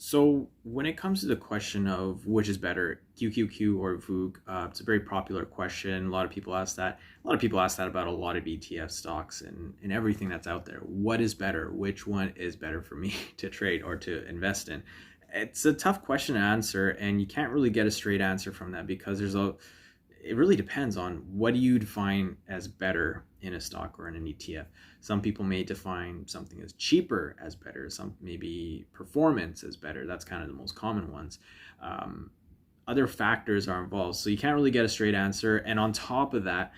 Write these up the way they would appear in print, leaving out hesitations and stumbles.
So when it comes to the question of which is better, QQQ or VOOG, it's a very popular question. A lot of people ask that. A lot of people ask that about a lot of ETF stocks and everything that's out there. What is better? Which one is better for me to trade or to invest in? It's a tough question to answer, and you can't really get a straight answer from that because it really depends on what do you define as better in a stock or in an ETF. Some people may define something as cheaper as better, some maybe performance as better. That's kind of the most common ones. Other factors are involved, so you can't really get a straight answer. And on top of that,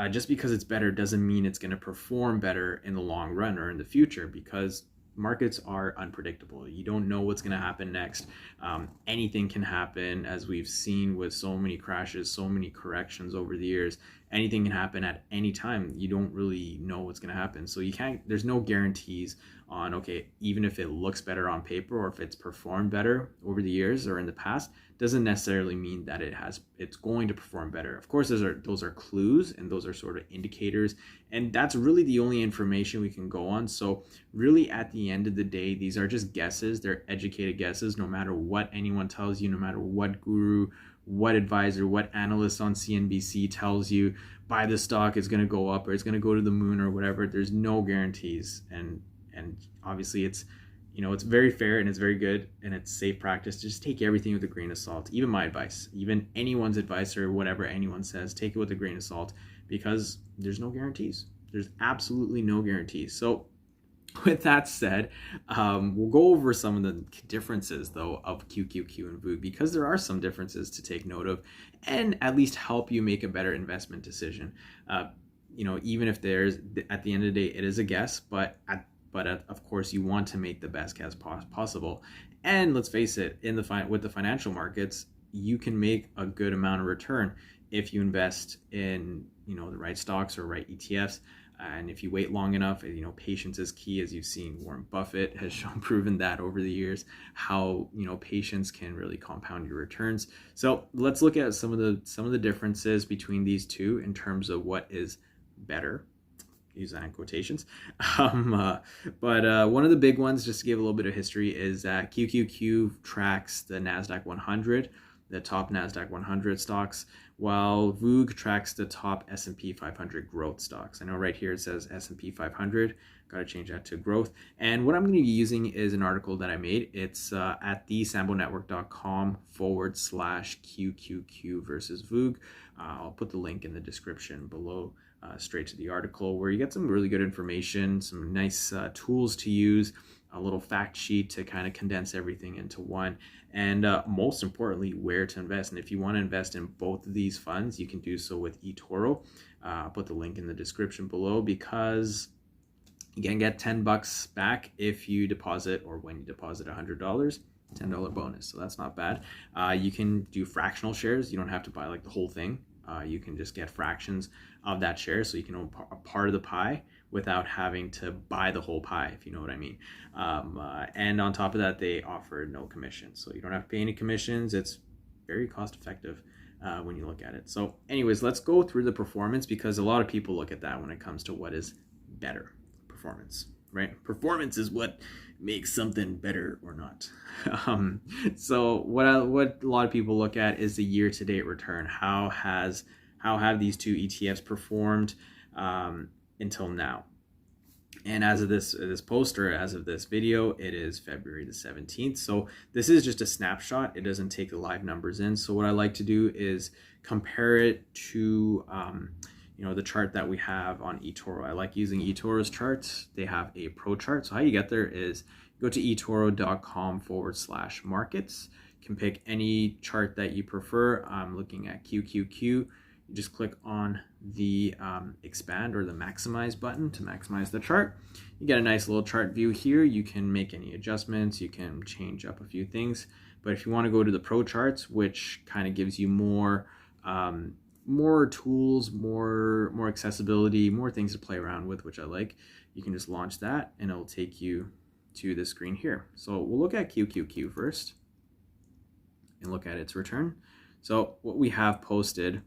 just because it's better doesn't mean it's going to perform better in the long run or in the future, because markets are unpredictable. You don't know what's going to happen next. Anything can happen, as we've seen with so many crashes, so many corrections over the years. Anything can happen at any time. You don't really know what's going to happen. So there's no guarantees on, okay, even if it looks better on paper or if it's performed better over the years or in the past, doesn't necessarily mean that it's going to perform better. Of course, those are clues, and those are sort of indicators, and that's really the only information we can go on. So really, at the end of the day, these are just guesses. They're educated guesses. No matter what anyone tells you, no matter what guru, what advisor, what analyst on CNBC tells you, buy the stock, it's going to go up or it's going to go to the moon or whatever, there's no guarantees. And obviously it's very fair and it's very good and it's safe practice to just take everything with a grain of salt. Even my advice, even anyone's advice or whatever anyone says, take it with a grain of salt, because there's no guarantees. There's absolutely no guarantees. So with that said, we'll go over some of the differences, though, of QQQ and VOOG, because there are some differences to take note of and at least help you make a better investment decision. Even if at the end of the day, it is a guess, but of course, you want to make the best guess possible. And let's face it, with the financial markets, you can make a good amount of return if you invest in the right stocks or right ETFs. And if you wait long enough, patience is key, as you've seen. Warren Buffett has proven that over the years, how patience can really compound your returns. So let's look at some of the differences between these two in terms of what is better. Use that in quotations. But one of the big ones, just to give a little bit of history, is that QQQ tracks the NASDAQ 100, the top NASDAQ 100 stocks, while VOOG tracks the top S&P 500 growth stocks. I know right here it says S&P 500. Got to change that to growth. And what I'm going to be using is an article that I made. It's at thesambonetwork.com/QQQ versus VOOG. I'll put the link in the description below. Straight to the article, where you get some really good information, some nice tools to use, a little fact sheet to kind of condense everything into one, and most importantly, where to invest. And if you want to invest in both of these funds, you can do so with eToro. I'll put the link in the description below, because you can get $10 back if you deposit, or when you deposit $100. $10 bonus, so that's not bad. You can do fractional shares. You don't have to buy like the whole thing. You can just get fractions of that share, so you can own a part of the pie without having to buy the whole pie, if you know what I mean. And on top of that, they offer no commission, so you don't have to pay any commissions. It's very cost effective when you look at it. So anyways, let's go through the performance, because a lot of people look at that when it comes to what is better. Performance, right? Performance is what makes something better or not. So what a lot of people look at is the year-to-date return. How have these two ETFs performed until now? And as of this poster, as of this video, it is February the 17th. So this is just a snapshot. It doesn't take the live numbers in. So what I like to do is compare it to the chart that we have on eToro. I like using eToro's charts. They have a pro chart. So how you get there is go to etoro.com/markets. You can pick any chart that you prefer. I'm looking at QQQ. You just click on the expand or the maximize button to maximize the chart. You get a nice little chart view here. You can make any adjustments. You can change up a few things. But if you want to go to the pro charts, which kind of gives you more tools, more accessibility, more things to play around with, which I like, you can just launch that and it'll take you to the screen here. So we'll look at QQQ first and look at its return. So what we have posted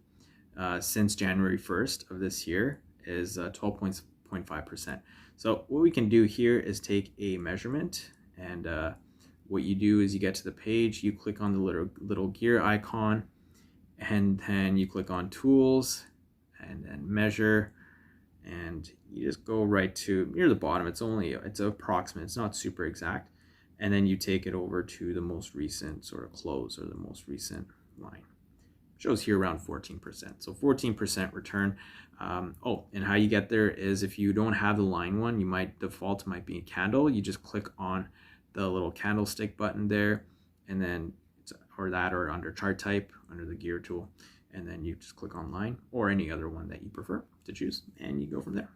since January 1st of this year is 12.5%. So what we can do here is take a measurement and what you do is you get to the page, you click on the little gear icon, and then you click on tools and then measure, and you just go right to near the bottom. It's approximate, it's not super exact, and then you take it over to the most recent sort of close, or the most recent line. Shows here around 14%. So 14% return. And how you get there is, if you don't have the line one, you might default might be a candle. You just click on the little candlestick button there, and then or under chart type under the gear tool, and then you just click on line or any other one that you prefer to choose, and you go from there.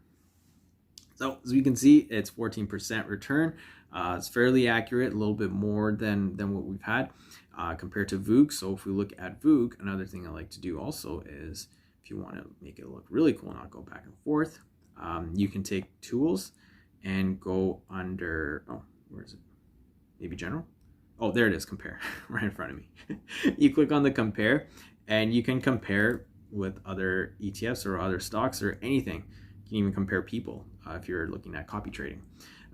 So as you can see, it's 14% return. It's fairly accurate, a little bit more than what we've had compared to VOOG. So if we look at VOOG, another thing I like to do also is, if you want to make it look really cool, not go back and forth, you can take tools and go under, where is it? Maybe general? Oh, there it is, compare, right in front of me. You click on the compare, and you can compare with other ETFs or other stocks or anything. You can even compare people if you're looking at copy trading.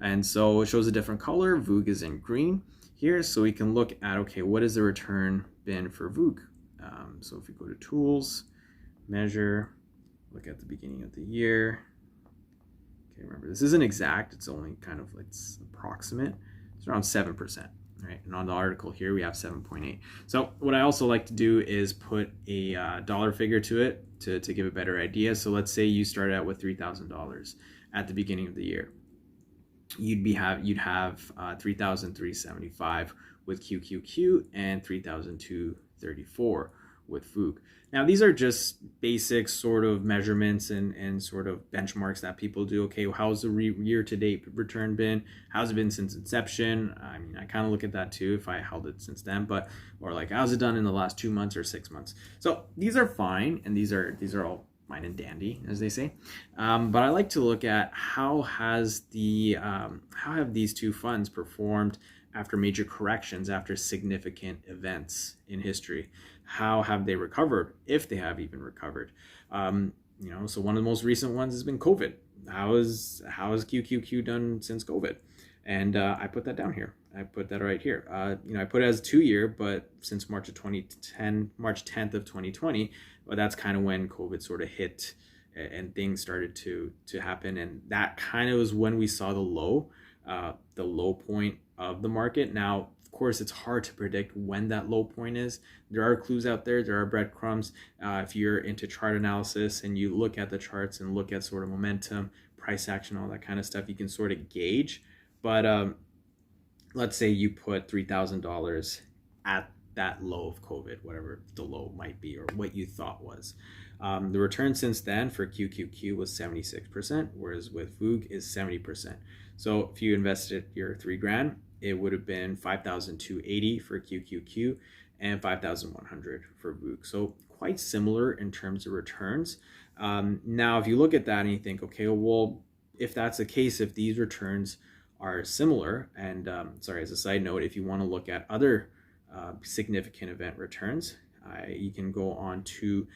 And so it shows a different color. VOOG is in green here, so we can look at, okay, what has the return been for VOOG? So if we go to tools, measure, look at the beginning of the year. Okay, remember, this isn't exact, it's only kind of, it's approximate. It's around 7%. Right, and on the article here we have 7.8. So what I also like to do is put a dollar figure to it to give a better idea. So let's say you started out with $3,000 at the beginning of the year. You'd have 3,375 with QQQ and 3,234 with VOOG. Now these are just basic sort of measurements and sort of benchmarks that people do. Okay, how's the year-to-date return been? How's it been since inception? I mean, I kind of look at that too if I held it since then, or like, how's it done in the last 2 months or 6 months? So these are fine, and these are all fine and dandy, as they say. But I like to look at how have these two funds performed after major corrections, after significant events in history. How have they recovered, if they have even recovered? So one of the most recent ones has been COVID. How has QQQ done since COVID? And I put that down here. I put that right here. I put it as 2 year, but since March 10th of 2020, well, that's kind of when COVID sort of hit and things started to happen. And that kind of was when we saw the low point of the market. Now, of course, it's hard to predict when that low point is. There are clues out there. There are breadcrumbs. If you're into chart analysis and you look at the charts and look at sort of momentum, price action, all that kind of stuff, you can sort of gauge. But let's say you put $3,000 at that low of COVID, whatever the low might be, or what you thought was. The return since then for QQQ was 76%, whereas with VOOG is 70%. So if you invested your $3,000, it would have been 5,280 for QQQ and 5,100 for VOOG. So quite similar in terms of returns. Now, if you look at that and you think, okay, well, if that's the case, if these returns are similar, and as a side note, if you want to look at other significant event returns, you can go on to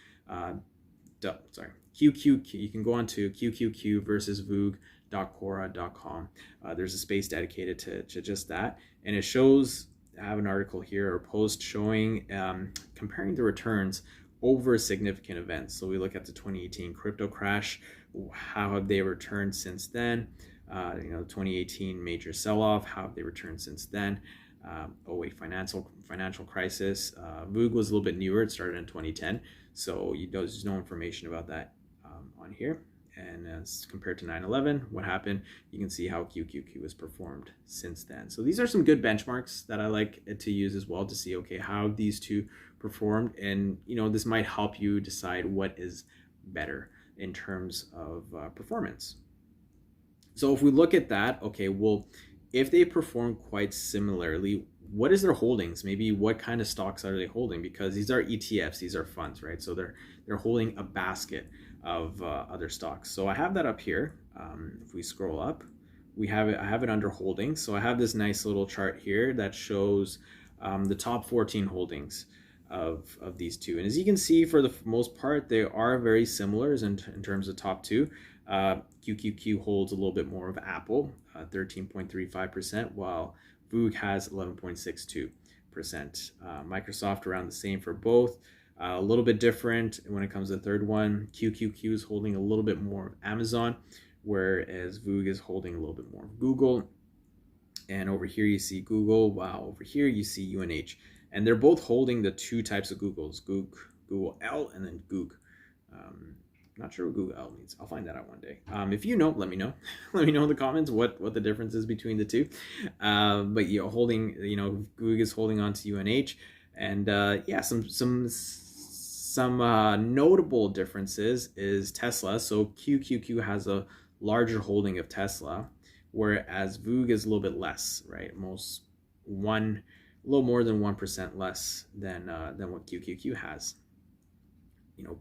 QQQ. You can go on to QQQ versus VOOG.Quora.com. There's a space dedicated to just that, and it shows. I have an article here or post showing comparing the returns over significant events. So we look at the 2018 crypto crash. How have they returned since then? 2018 major sell-off. How have they returned since then? 08 financial crisis. VOOG was a little bit newer. It started in 2010, so there's no information about that on here. And as compared to 9/11, what happened, you can see how QQQ has performed since then. So these are some good benchmarks that I like to use as well to see, okay, how these two performed. And, this might help you decide what is better in terms of performance. So if we look at that, okay, well, if they perform quite similarly, what is their holdings? Maybe what kind of stocks are they holding? Because these are ETFs, these are funds, right? So they're holding a basket of other stocks. So I have that up here. If we scroll up, I have it under holdings. So I have this nice little chart here that shows the top 14 holdings of these two. And as you can see, for the most part, they are very similar in terms of top two. QQQ holds a little bit more of Apple, 13.35%, while VOOG has 11.62%. Microsoft around the same for both. A little bit different when it comes to the third one. QQQ is holding a little bit more of Amazon, whereas VOOG is holding a little bit more of Google. And over here you see Google. Wow, over here you see UNH. And they're both holding the two types of Googles, Google L and then Goog. Not sure what Google L means. I'll find that out one day. If you know, let me know. Let me know in the comments what the difference is between the two. But holding, Goog is holding on to UNH, and yeah, some notable differences is Tesla. So QQQ has a larger holding of Tesla, whereas VOOG is a little bit less, right? A little more than 1% less than what QQQ has.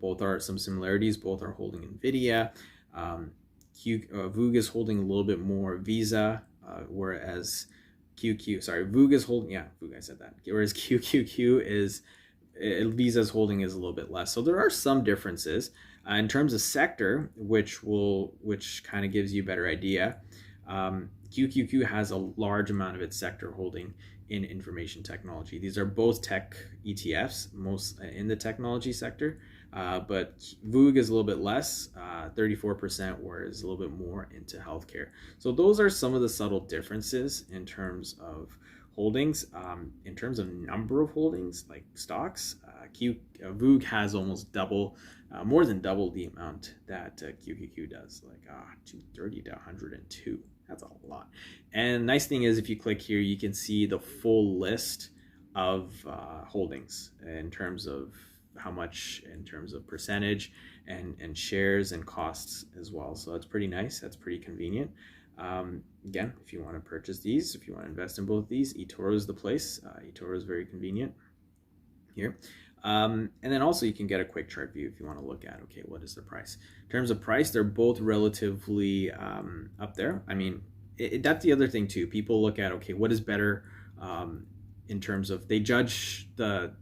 Both are some similarities. Both are holding NVIDIA. VOOG is holding a little bit more Visa, whereas VOOG is holding, VOOG, I said that. Whereas QQQ is, Visa's holding is a little bit less. So there are some differences. In terms of sector, which kind of gives you a better idea, QQQ has a large amount of its sector holding in information technology. These are both tech ETFs, most in the technology sector, but VOOG is a little bit less, 34%, whereas a little bit more into healthcare. So those are some of the subtle differences in terms of holdings. In terms of number of holdings, like stocks, VOOG has almost more than double the amount that QQQ does, like 230 to 102. That's a lot. And nice thing is, if you click here, you can see the full list of holdings in terms of how much, in terms of percentage and shares and costs as well. So that's pretty nice. That's pretty convenient. Again, if you want to purchase these, if you want to invest in both these, eToro is the place. eToro is very convenient here. And then also you can get a quick chart view if you want to look at, okay, what is the price? In terms of price, they're both relatively up there. I mean, that's the other thing too. People look at, okay, what is better in terms of, they judge the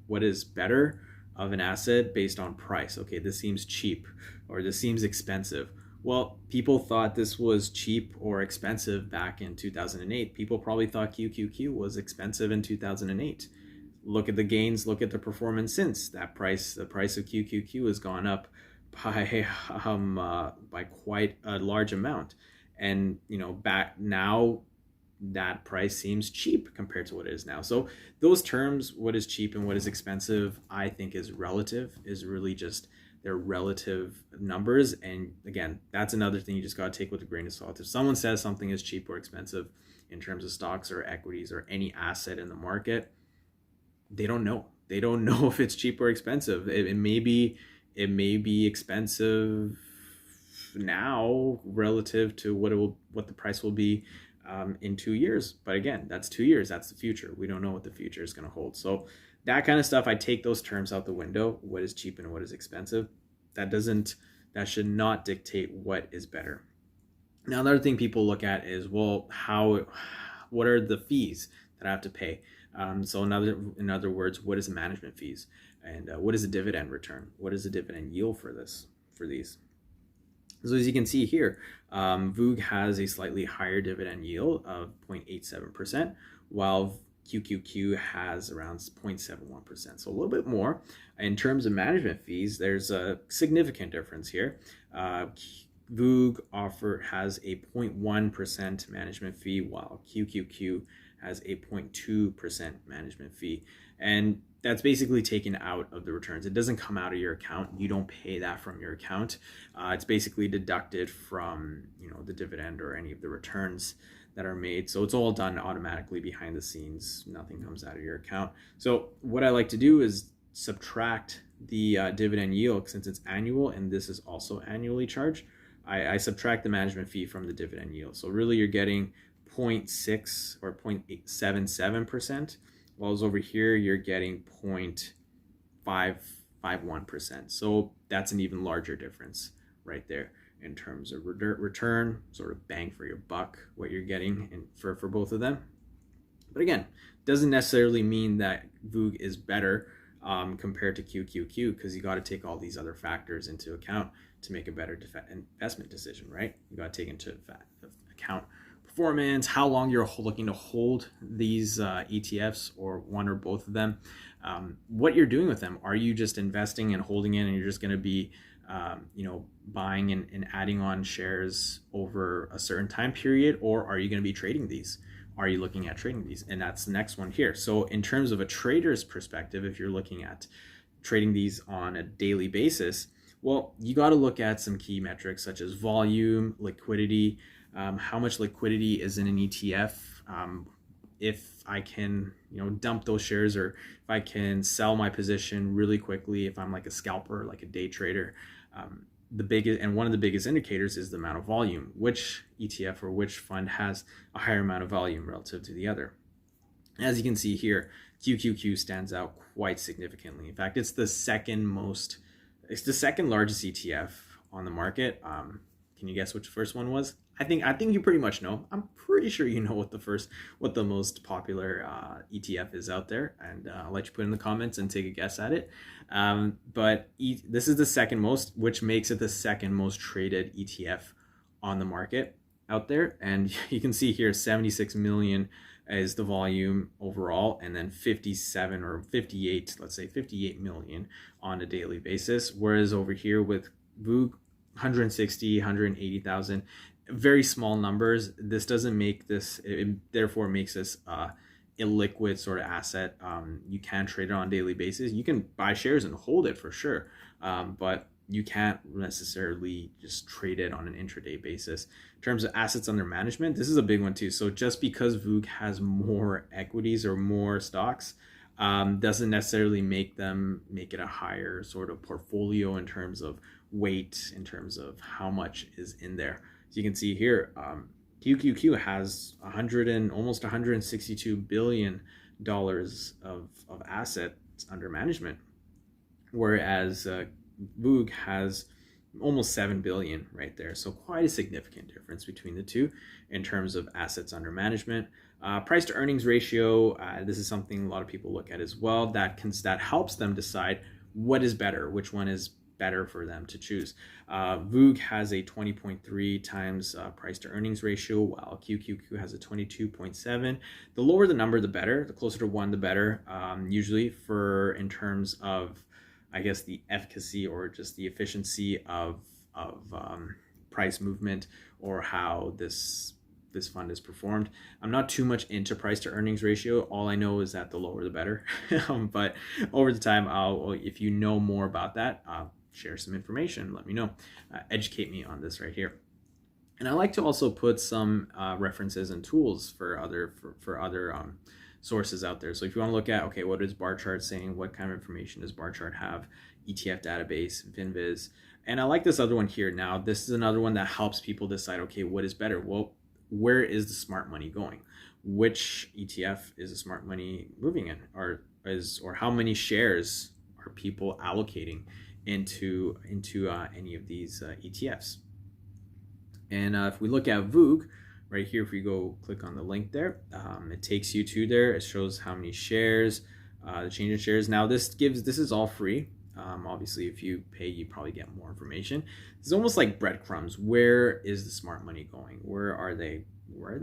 what is better of an asset based on price. Okay, this seems cheap or this seems expensive. Well, people thought this was cheap or expensive back in 2008. People probably thought QQQ was expensive in 2008. Look at the gains, look at the performance since that price. The price of QQQ has gone up by quite a large amount, and back now that price seems cheap compared to what it is now. So those terms, what is cheap and what is expensive, I think is relative, is really just their relative numbers. And again, that's another thing you just got to take with a grain of salt. If someone says something is cheap or expensive in terms of stocks or equities or any asset in the market, they don't know. They don't know if it's cheap or expensive. It may be expensive now relative to what the price will be in 2 years. But again, that's 2 years. That's the future. We don't know what the future is going to hold. So that kind of stuff, I take those terms out the window. What is cheap and what is expensive? That should not dictate what is better. Now, another thing people look at is, well, what are the fees that I have to pay? So in other words, what is the management fees, and what is the dividend return? What is the dividend yield for these? So as you can see here, VOOG has a slightly higher dividend yield of 0.87%, while QQQ has around 0.71%, so a little bit more. In terms of management fees, there's a significant difference here. VOOG has a 0.1% management fee, while QQQ has a 0.2% management fee. And that's basically taken out of the returns. It doesn't come out of your account. You don't pay that from your account. It's basically deducted from the dividend or any of the returns that are made. So it's all done automatically behind the scenes. Nothing comes out of your account. So what I like to do is subtract the dividend yield, since it's annual and this is also annually charged. I subtract the management fee from the dividend yield. So really you're getting 0.6 or 0.77%, while over here you're getting 0.551%. So that's an even larger difference right there in terms of return, sort of bang for your buck, what you're getting for both of them. But again, doesn't necessarily mean that VOOG is better compared to QQQ, because you got to take all these other factors into account to make a better investment decision, right? You got to take into account performance, how long you're looking to hold these ETFs or one or both of them, what you're doing with them. Are you just investing and holding in, and you're just going to be buying and adding on shares over a certain time period, or are you going to be trading these? Are you looking at trading these? And that's the next one here. So in terms of a trader's perspective, if you're looking at trading these on a daily basis, well, you got to look at some key metrics such as volume, liquidity, how much liquidity is in an ETF, if I can dump those shares, or if I can sell my position really quickly, if I'm like a scalper, like a day trader. One of the biggest indicators is the amount of volume. Which ETF or which fund has a higher amount of volume relative to the other? As you can see here, QQQ stands out quite significantly. In fact, it's the second largest ETF on the market. Can you guess which first one was? I think you pretty much know. I'm pretty sure you know what the most popular ETF is out there, and I'll let you put in the comments and take a guess at it. But this is the second most, which makes it the second most traded ETF on the market out there. And you can see here, 76 million is the volume overall, and then 57 or 58, let's say 58 million on a daily basis. Whereas over here with VOOG, 160, 180,000, very small numbers. This doesn't make this, it therefore makes this illiquid sort of asset. You can trade it on a daily basis. You can buy shares and hold it for sure, but you can't necessarily just trade it on an intraday basis. In terms of assets under management, this is a big one too. So just because VOOG has more equities or more stocks, doesn't necessarily make it a higher sort of portfolio in terms of weight, in terms of how much is in there. So you can see here, QQQ has almost $162 billion of assets under management, whereas VOOG has almost 7 billion right there. So quite a significant difference between the two in terms of assets under management. Price to earnings ratio, this is something a lot of people look at as well. That helps them decide what is better, which one is better for them to choose. VOOG has a 20.3 times price to earnings ratio, while QQQ has a 22.7. The lower the number, the better. The closer to 1, the better. Usually in terms of, I guess, the efficacy or just the efficiency of price movement, or how this fund is performed. I'm not too much into price to earnings ratio. All I know is that the lower the better. But over the time, if you know more about that, share some information, let me know, educate me on this right here. And I like to also put some references and tools for other sources out there. So if you want to look at, okay, what is bar chart saying? What kind of information does bar chart have? ETF database, VinViz. And I like this other one here. Now, this is another one that helps people decide, okay, what is better? Well, where is the smart money going? Which ETF is the smart money moving in? Or how many shares are people allocating into any of these ETFs? And if we look at VOOG, right here, if we go click on the link there, it takes you to there. It shows how many shares, the change in shares. Now this is all free. Obviously, if you pay, you probably get more information. It's almost like breadcrumbs. Where is the smart money going? Where are they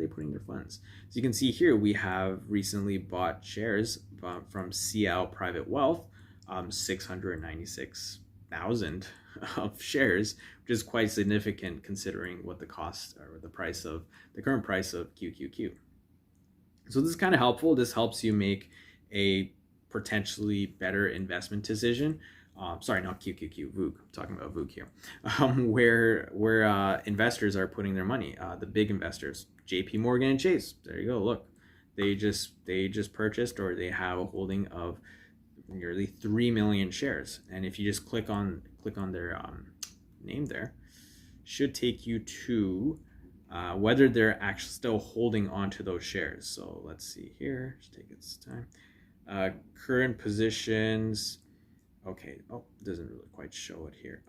putting their funds? So you can see here, we have recently bought shares from CL Private Wealth, 696,000 of shares, which is quite significant considering what the cost or the current price of QQQ. So this is kind of helpful. This helps you make a potentially better investment decision. Sorry, not QQQ, VOOG. I'm talking about VOOG here, where investors are putting their money. The big investors, JP Morgan and Chase. There you go. Look, they just purchased, or they have a holding of nearly 3 million shares. And if you just click on their name there, should take you to whether they're actually still holding on to those shares. So let's see here. Just take its time. Current positions. Okay. Oh, it doesn't really quite show it here.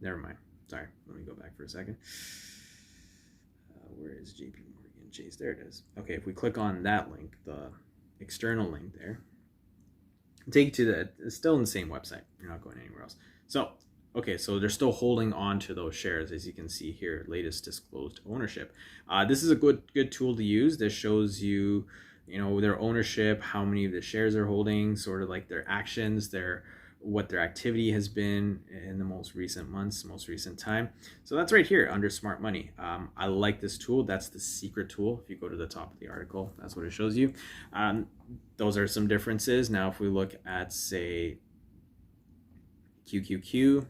Never mind. Sorry. Let me go back for a second. Where is JP Morgan Chase? There it is. Okay. If we click on that link, the external link there, take you to it's still in the same website. You're not going anywhere else. So Okay, so they're still holding on to those shares, as you can see here, latest disclosed ownership. This is a good tool to use. This shows you, their ownership, how many of the shares they're holding, sort of like their actions, what their activity has been in the most recent months, most recent time. So that's right here under Smart Money. I like this tool. That's the secret tool. If you go to the top of the article, that's what it shows you. Those are some differences. Now, if we look at, say, QQQ,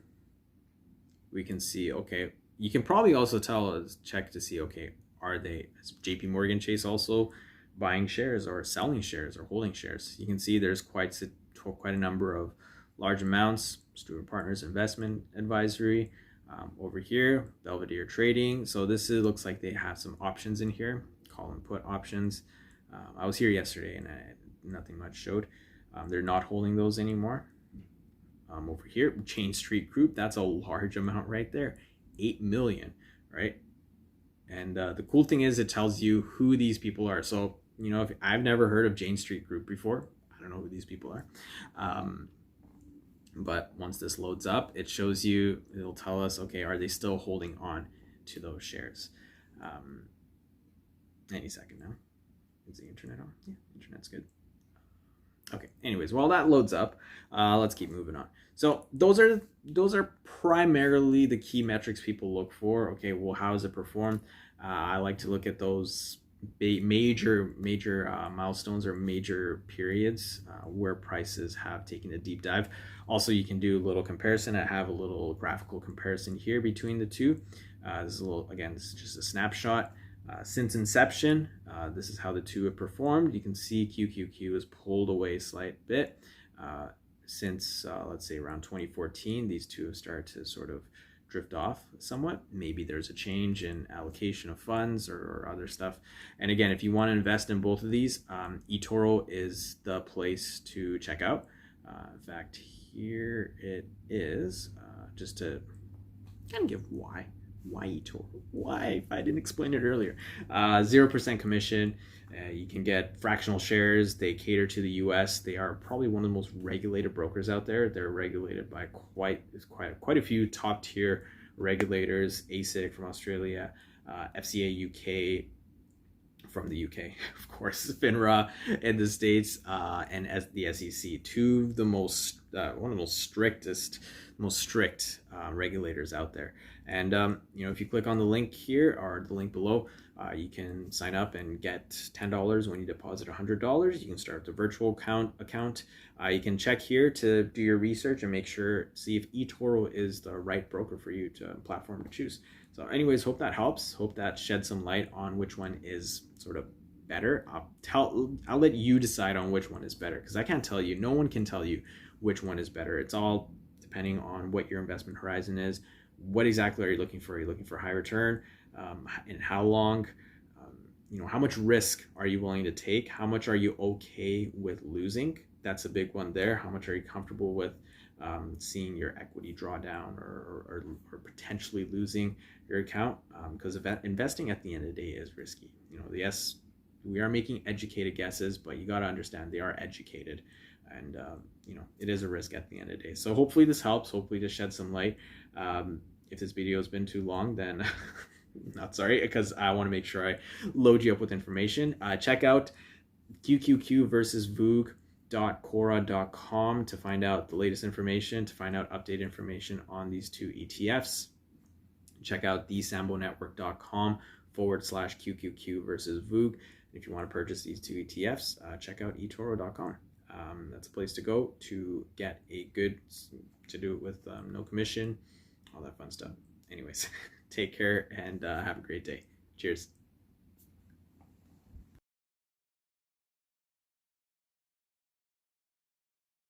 we can see, okay, you can probably also check to see, okay, are they, is JP Morgan Chase also buying shares or selling shares or holding shares? You can see there's quite a number of large amounts. Stewart Partners Investment Advisory, over here, Belvedere Trading. So this looks like they have some options in here, call and put options. I was here yesterday and nothing much showed. They're not holding those anymore. Over here, Chain Street Group, that's a large amount right there, 8 million, right? And the cool thing is it tells you who these people are. So, if I've never heard of Jane Street Group before, I don't know who these people are. But once this loads up, it shows you, it'll tell us, okay, are they still holding on to those shares? Any second now. Is the internet on? Yeah, internet's good. Okay, anyways, while that loads up, let's keep moving on. So those are primarily the key metrics people look for. Okay, well, how does it perform? I like to look at those major milestones or major periods where prices have taken a deep dive. Also, you can do a little comparison. I have a little graphical comparison here between the two. This is this is just a snapshot. Since inception, this is how the two have performed. You can see QQQ has pulled away a slight bit. Since, let's say, around 2014, these two have started to sort of drift off somewhat. Maybe there's a change in allocation of funds or other stuff. And again, if you want to invest in both of these, eToro is the place to check out. In fact, here it is, just to kind of give why eToro? Why? If I didn't explain it earlier. 0% commission. You can get fractional shares. They cater to the US. They are probably one of the most regulated brokers out there. They're regulated by quite a few top tier regulators. ASIC from Australia, FCA UK from the UK, of course, FINRA in the States, and as the SEC, one of the most strict regulators out there. And if you click on the link here or the link below, you can sign up and get $10 when you deposit $100. You can start the virtual account. You can check here to do your research and see if eToro is the right broker for you, platform to choose. So anyways, hope that helps. Hope that sheds some light on which one is sort of better. I'll let you decide on which one is better, because I can't tell you. No one can tell you which one is better. It's all depending on what your investment horizon is. What exactly are you looking for? Are you looking for high return? And how long? How much risk are you willing to take? How much are you okay with losing? That's a big one there. How much are you comfortable with seeing your equity draw down or potentially losing your account? Because investing at the end of the day is risky. Yes, we are making educated guesses, but you got to understand they are educated, and it is a risk at the end of the day. So hopefully this helps. Hopefully this sheds some light. If this video has been too long, then not sorry, because I want to make sure I load you up with information. Check out QQQ versus VOOG.Quora.com to find out the latest information, to find out updated information on these two ETFs. Check out thesambonetwork.com/QQQ versus VOOG. If you want to purchase these two ETFs, check out eToro.com. That's a place to go to get to do it with no commission, all that fun stuff. Anyways, take care and have a great day. Cheers.